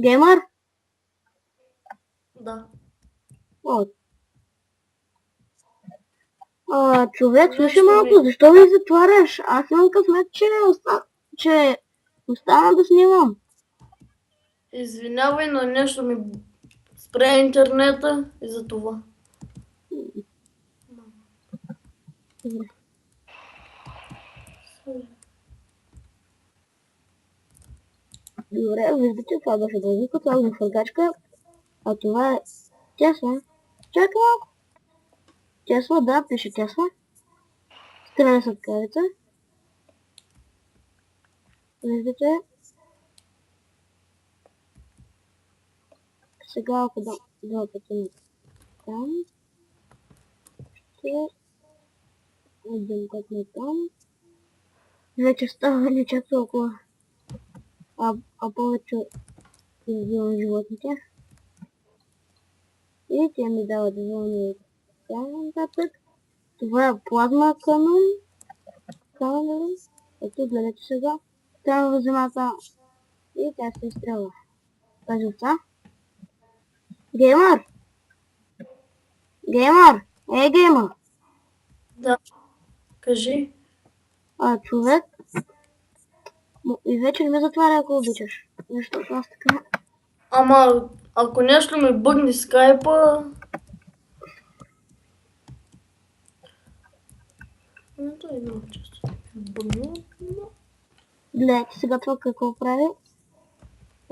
Геймър? Да. О. Човек, слушай Нещо малко, ми... защо ми затваряш? Аз имам късмет, че остана да снимам. Извинявай, но нещо ми спре интернета и за това. Добре. Добре, виждате, това беше дължика, това е фъргачка, а това е Тесла. Чакай малко. Тесла, да, пише Тесла. Стреля сладкавица. Виждате. Сега, ако да пътим там, ще един път на там. Вече става не чак толкова, повече извивам животните. И тя ми дават вълни така нататък. Това е плазма канон. Канон. Ето, гледайте сега. Трябва в земята и тя се изстрелва. Тази овца. Геймър! Геймър! Геймър! Да. Кажи. Човек. И вече не ме затваря, ако обичаш. Защото аз така... Ама, ако нещо ми бъгне скайпа... То е много често. Бъгна. Гледайте сега това какво прави.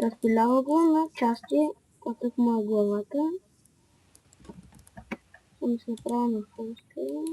Разпилява го на части от моя главата. Съм се направя на фулскрин.